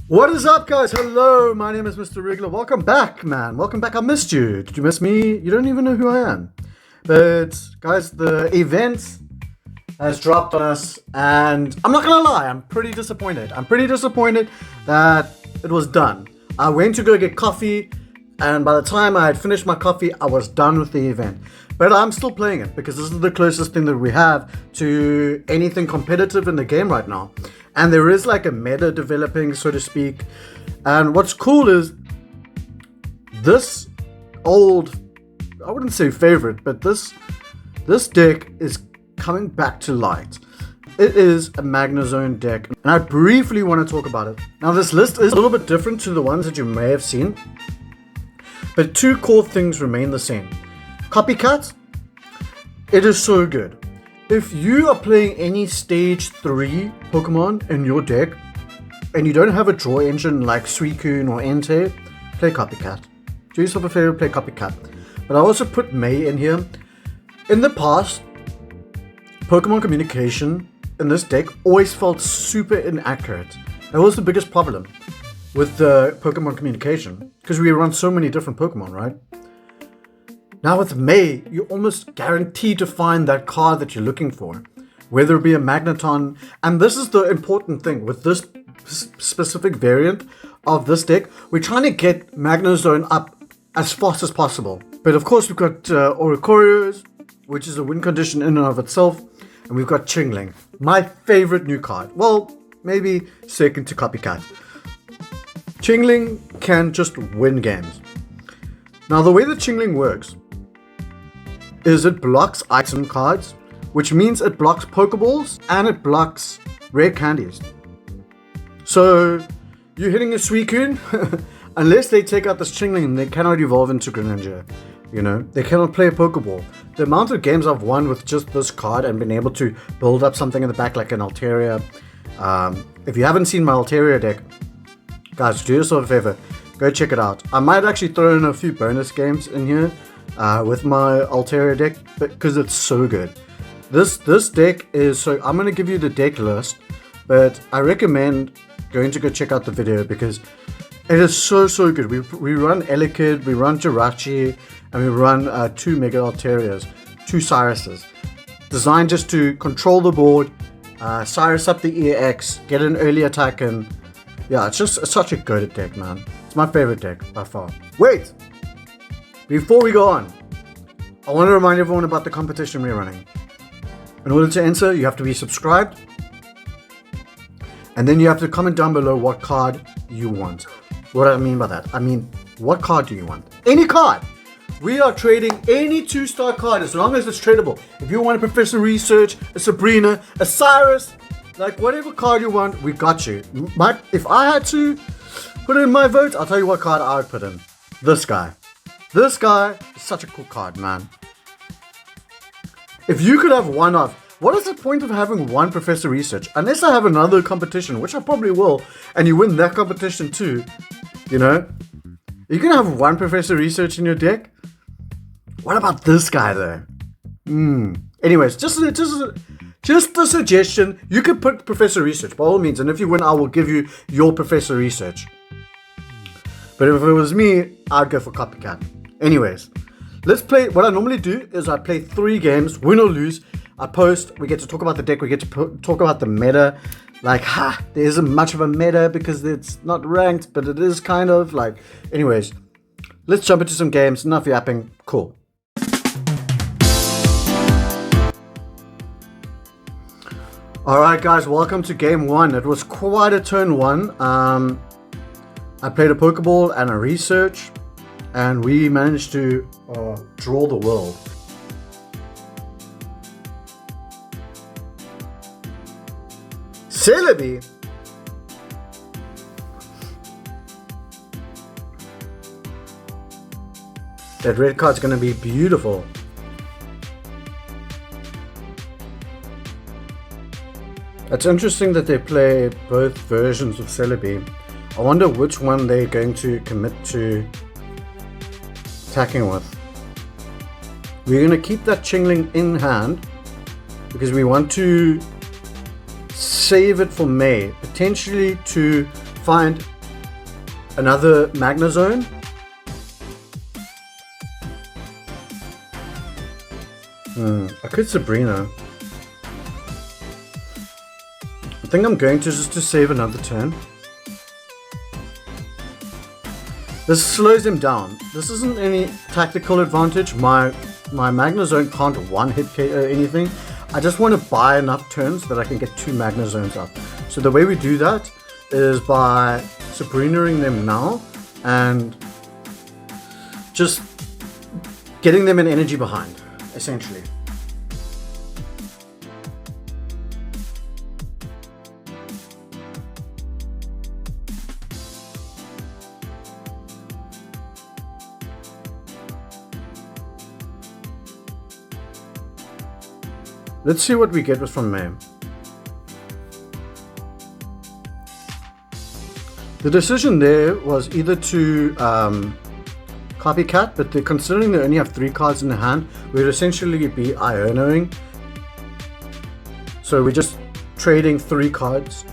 What is up, guys? Hello, my name is Mr. Regular. Welcome back, man. Welcome back. I missed you. Did you miss me? You don't even know who I am. But, guys, the event has dropped on us, and I'm not gonna lie, I'm pretty disappointed. I'm pretty disappointed that it was done. I went to go get coffee, and by the time I had finished my coffee, I was done with the event. But I'm still playing it because this is the closest thing that we have to anything competitive in the game right now. And there is like a meta developing, so to speak. And what's cool is this old, I wouldn't say favorite, but this deck is coming back to light. It is a Magnezone deck, and I briefly want to talk about it. Now, this list is a little bit different to the ones that you may have seen, but two core things remain the same. Copycat, it is so good. If you are playing any stage 3 Pokemon in your deck, and you don't have a draw engine like Suicune or Entei, play Copycat. Do yourself a favor, play Copycat. But I also put May in here. In the past, Pokemon communication in this deck always felt super inaccurate. That was the biggest problem with the Pokemon communication, because we run so many different Pokemon, right? Now with May, you're almost guaranteed to find that card that you're looking for, whether it be a Magneton. And this is the important thing with this specific variant of this deck. We're trying to get Magnezone up as fast as possible. But of course, we've got Oricorios, which is a win condition in and of itself. And we've got Chingling, my favorite new card. Well, maybe second to Copycat. Chingling can just win games. Now, the way that Chingling works is it blocks item cards, which means it blocks Pokeballs and it blocks rare candies. So, you're hitting a Suicune, unless they take out this Chingling, they cannot evolve into Greninja. You know, they cannot play a Pokeball. The amount of games I've won with just this card and been able to build up something in the back like an Altaria. If you haven't seen my Altaria deck, guys, do yourself a favor, go check it out. I might actually throw in a few bonus games in here with my Altaria deck, because it's so good. This deck is so... I'm going to give you the deck list, but I recommend going to go check out the video because it is so good. We run Elekid, we run Giratina, and we run 2 Mega Altarias, 2 Cyruses, designed just to control the board, Cyrus up the EX, get an early attack, and yeah, it's such a good deck, man. It's my favorite deck by far. Wait! Before we go on, I want to remind everyone about the competition we're running. In order to enter, you have to be subscribed, and then you have to comment down below what card you want. What do I mean by that? I mean, what card do you want? Any card! We are trading any 2-star card as long as it's tradable. If you want a Professor Research, a Sabrina, a Cyrus, like whatever card you want, we got you. If I had to put in my vote, I'll tell you what card I would put in. This guy. This guy is such a cool card, man. If you could have one of... What is the point of having one Professor Research? Unless I have another competition, which I probably will, and you win that competition too, you know? You can have one Professor Research in your deck. What about this guy though? Anyways, just a suggestion. You could put Professor Research by all means, and if you win, I will give you your Professor Research. But if it was me, I'd go for Copycat. Anyways, let's play. What I normally do is I play 3 games, win or lose. I post, we get to talk about the deck, we get to talk about the meta. Like, there isn't much of a meta because it's not ranked, but it is kind of like... Anyways, let's jump into some games. Enough yapping. Cool. Alright guys, welcome to game 1. It was quite a turn 1. I played a Pokeball and a Research, and we managed to draw the world. Celebi? That red card's gonna be beautiful. It's interesting that they play both versions of Celebi. I wonder which one they're going to commit to attacking with. We're going to keep that Chingling in hand because we want to save it for May, potentially to find another Magnezone. I could Sabrina. I think I'm going to just to save another turn. This slows him down. This isn't any tactical advantage. My Magnezone can't one-hit KO anything. I just want to buy enough turns that I can get 2 Magnezones up. So the way we do that is by Sabrina-ing them now and just getting them an energy behind, essentially. Let's see what we get from May. The decision there was either to Copycat, but considering they only have 3 cards in the hand, we'd essentially be Ionoing. So we're just trading 3 cards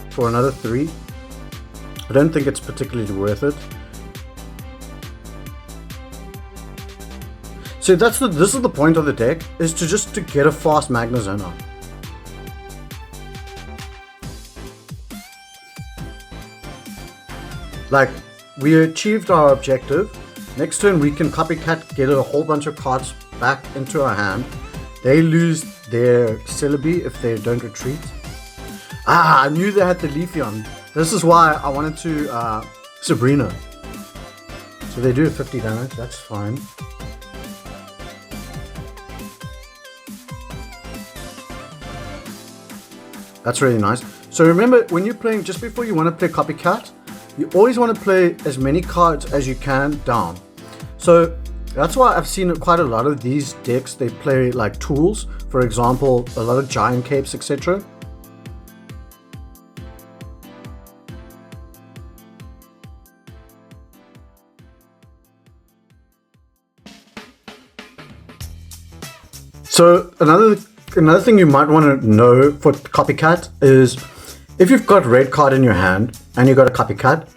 for another 3. I don't think it's particularly worth it. So this is the point of the deck, is to get a fast Magnezone out. Like, we achieved our objective. Next turn we can Copycat, get a whole bunch of cards back into our hand. They lose their Celebi if they don't retreat. I knew they had the Leafeon. This is why I wanted to Sabrina. So they do 50 damage, that's fine. That's really nice. So remember, when you're playing, just before you want to play Copycat, you always want to play as many cards as you can down. So that's why I've seen quite a lot of these decks, they play like tools. For example, a lot of giant capes, etc. So another thing you might want to know for Copycat is if you've got red card in your hand and you got a Copycat,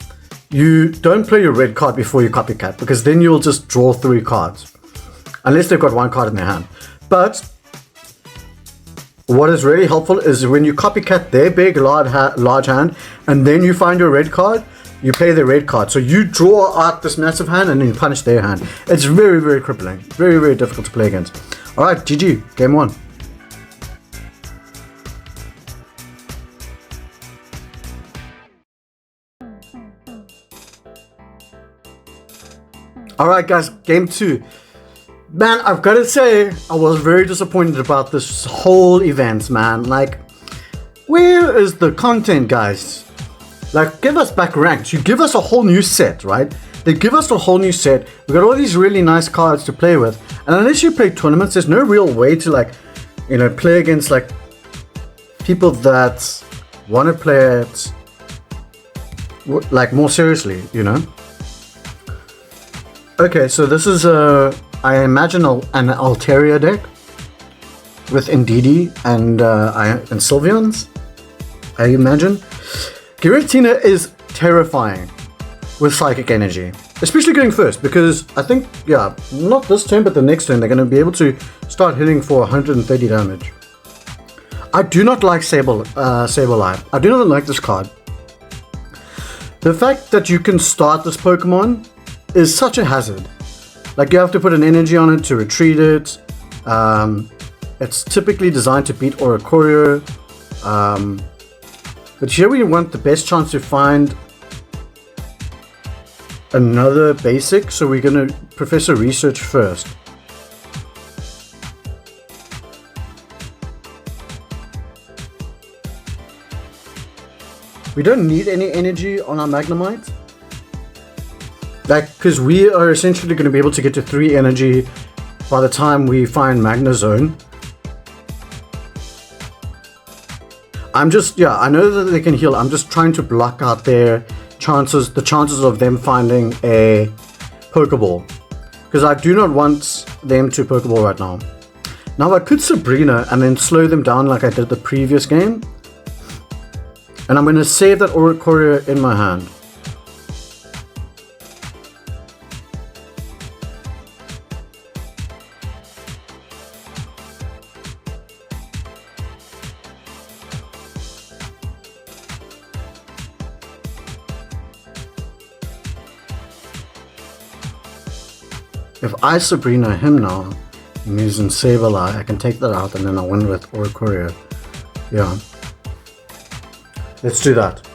you don't play your red card before you Copycat, because then you'll just draw 3 cards unless they've got 1 card in their hand. But what is really helpful is when you Copycat their big large hand and then you find your red card, you play the red card. So you draw out this massive hand and then you punish their hand. It's very, very crippling. Very, very difficult to play against. Alright, GG, game 1. Alright guys, game 2. Man, I've got to say, I was very disappointed about this whole event, man. Like, where is the content, guys? Like, give us back ranks. You give us a whole new set, right? They give us a whole new set. We've got all these really nice cards to play with. And unless you play tournaments, there's no real way to, like, you know, play against, like, people that want to play it, like, more seriously, you know? Okay, so this is I imagine an Altaria deck with Indeedee and Sylveons, I imagine. Giratina is terrifying with Psychic Energy, especially going first, because I think, yeah, not this turn, but the next turn, they're going to be able to start hitting for 130 damage. I do not like Sableye. I do not like this card. The fact that you can start this Pokemon is such a hazard. Like, you have to put an energy on it to retreat it. It's typically designed to beat Oricorio. But here we want the best chance to find another basic, so we're going to Professor Research first. We don't need any energy on our Magnemite. Like, because we are essentially going to be able to get to 3 energy by the time we find Magnezone. I'm just, yeah, I know that they can heal. I'm just trying to block out their chances, the chances of them finding a Pokeball. Because I do not want them to Pokeball right now. Now I could Sabrina and then slow them down like I did the previous game. And I'm going to save that Oricorio in my hand. If I Sabrina him now, I'm using Sableye, I can take that out and then I'll win with Oricorio. Yeah. Let's do that.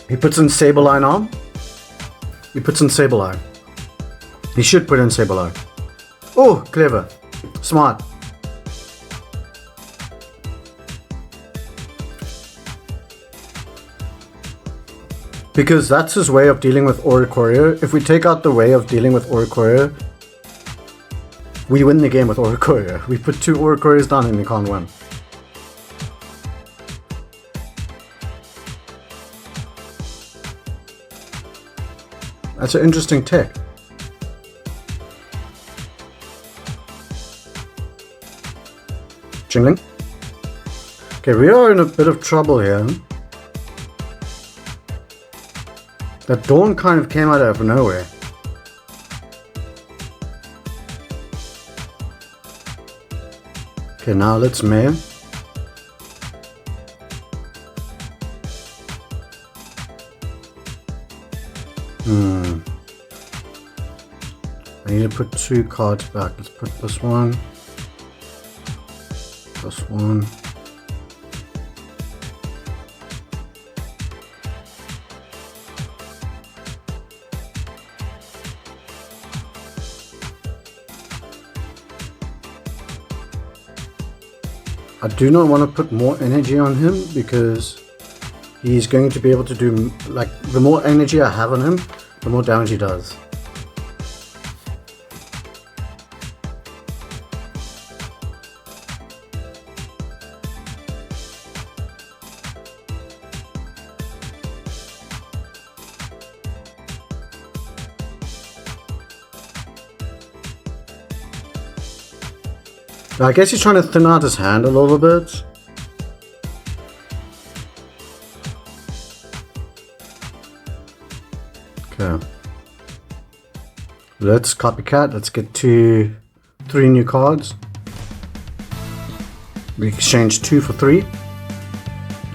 He puts in Sableye now. He puts in Sableye. He should put in Sableye. Oh, clever. Smart. Because that's his way of dealing with Oricorio. If we take out the way of dealing with Oricorio, we win the game with Oricorio. We put 2 Oricorios down and we can't win. That's an interesting tech. Chingling. Okay, we are in a bit of trouble here. That Dawn kind of came out of nowhere. Okay, now let's mail. I need to put 2 cards back. Let's put this one. This one. I do not want to put more energy on him because he's going to be able to do, like, the more energy I have on him, the more damage he does. I guess he's trying to thin out his hand a little bit. Okay. Let's Copycat. Let's get to 3 new cards. We exchange 2 for 3.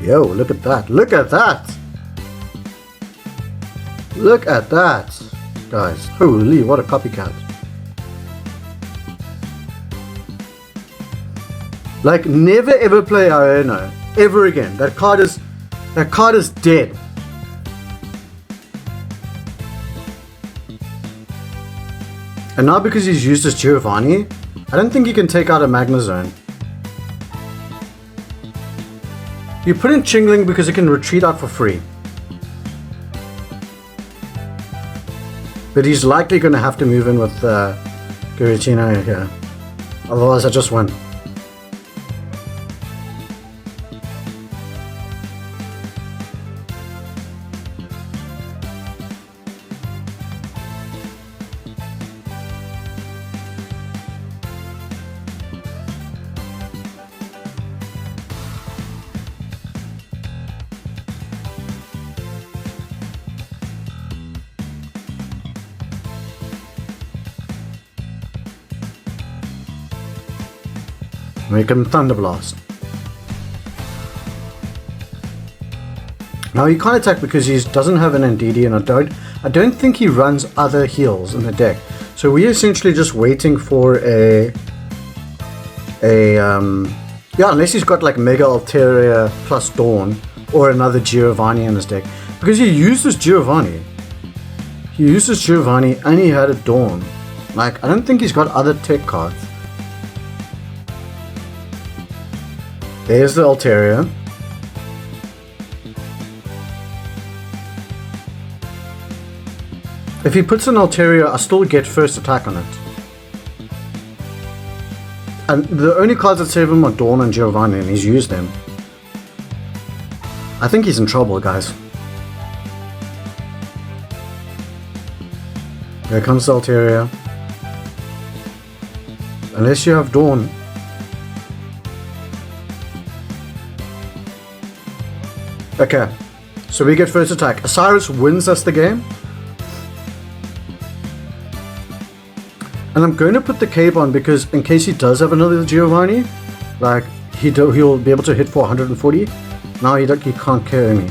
Yo, look at that. Look at that. Look at that. Guys, holy, what a Copycat. Like, never ever play Iono ever again. That card is dead. And now because he's used his Giovanni, I don't think he can take out a Magnezone. You put in Chingling because he can retreat out for free. But he's likely going to have to move in with Giratina here. Otherwise I just win. Make him Thunder Blast. Now he can't attack because he doesn't have an NDD, and I don't think he runs other heals in the deck. So we're essentially just waiting for yeah, unless he's got like Mega Altaria plus Dawn or another Giovanni in his deck. Because he uses Giovanni. He uses Giovanni and he had a Dawn. Like, I don't think he's got other tech cards. There's the Altaria. If he puts an Altaria, I still get first attack on it. And the only cards that save him are Dawn and Giovanni, and he's used them. I think he's in trouble, guys. Here comes the Altaria. Unless you have Dawn. Okay, so we get first attack. Osiris wins us the game. And I'm going to put the cape on because in case he does have another Giovanni, like he'll be able to hit for 140. Now he can't carry me.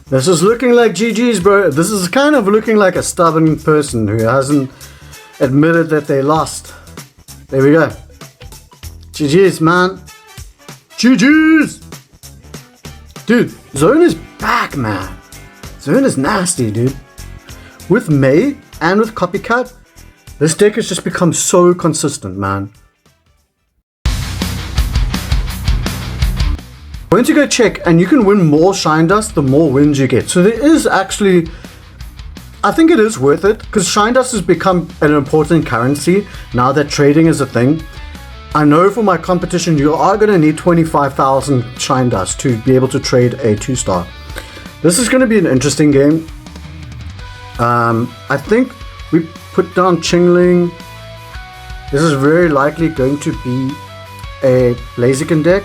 This is looking like GG's, bro. This is kind of looking like a stubborn person who hasn't admitted that they lost. There we go. GG's, man. GG's! Dude, Zone is back, man. Zone is nasty, dude. With May and with Copycat, this deck has just become so consistent, man. I'm going to go check, and you can win more Shine Dust the more wins you get. So there is actually, I think it is worth it, because Shine Dust has become an important currency now that trading is a thing. I know for my competition you are going to need 25,000 Shine Dust to be able to trade a 2-star. This is going to be an interesting game. I think we put down Chingling. This is very likely going to be a Blaziken deck.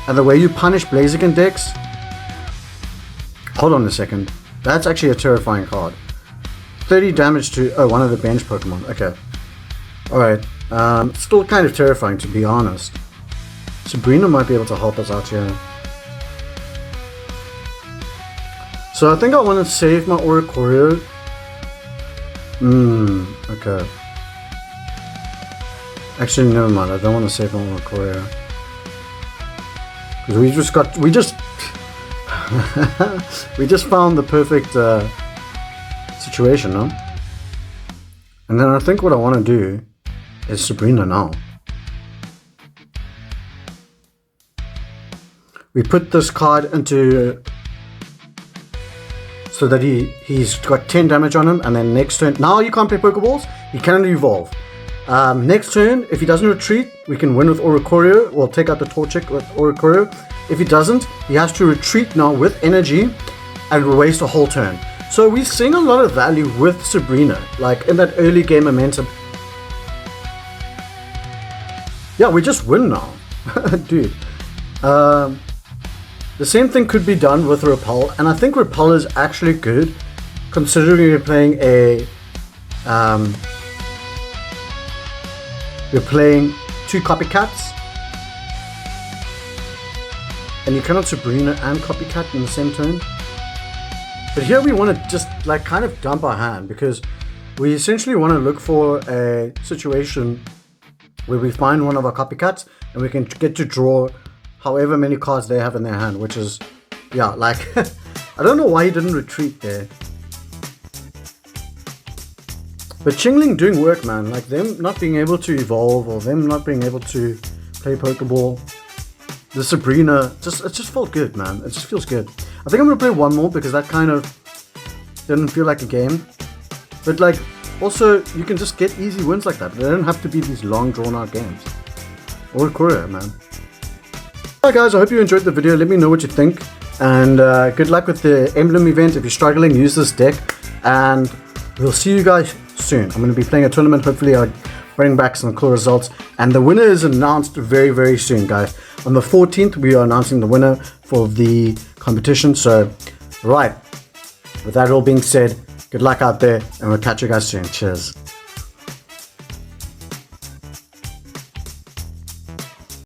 And the way you punish Blaziken decks... Hold on a second. That's actually a terrifying card. 30 damage to... Oh, one of the bench Pokemon. Okay. Alright. Still kind of terrifying, to be honest. Sabrina might be able to help us out here. So I think I want to save my Oricorio. Okay. Actually, never mind. I don't want to save my Oricorio. Because we just found the perfect situation, no? And then I think what I want to do is Sabrina now. We put this card into... so that he's got 10 damage on him, and then next turn... Now you can't play Pokeballs, he can only evolve. Next turn, if he doesn't retreat, we can win with Oricorio. We'll take out the Torchic with Oricorio. If he doesn't, he has to retreat now with energy and waste a whole turn. So we're seeing a lot of value with Sabrina, like in that early game momentum. Yeah, we just win now. Dude. The same thing could be done with Repel, and I think Repel is actually good, considering you're playing a... you're playing 2 Copycats, and you cannot Sabrina and Copycat in the same turn. But here we want to just like kind of dump our hand, because we essentially want to look for a situation where we find one of our Copycats and we can get to draw however many cards they have in their hand, which is, yeah, like, I don't know why he didn't retreat there. But Chingling doing work, man. Like, them not being able to evolve, or them not being able to play Pokeball. The Sabrina, it just felt good, man. It just feels good. I think I'm going to play one more, because that kind of didn't feel like a game. But, like, also, you can just get easy wins like that. They don't have to be these long, drawn-out games. Oricorio, man. Alright, guys, I hope you enjoyed the video. Let me know what you think. And good luck with the emblem event. If you're struggling, use this deck. And we'll see you guys soon. I'm going to be playing a tournament. Hopefully I'll bring back some cool results, and the winner is announced very, very soon, guys. On the 14th we are announcing the winner for the competition. So right, with that all being said, good luck out there, and we'll catch you guys soon. Cheers.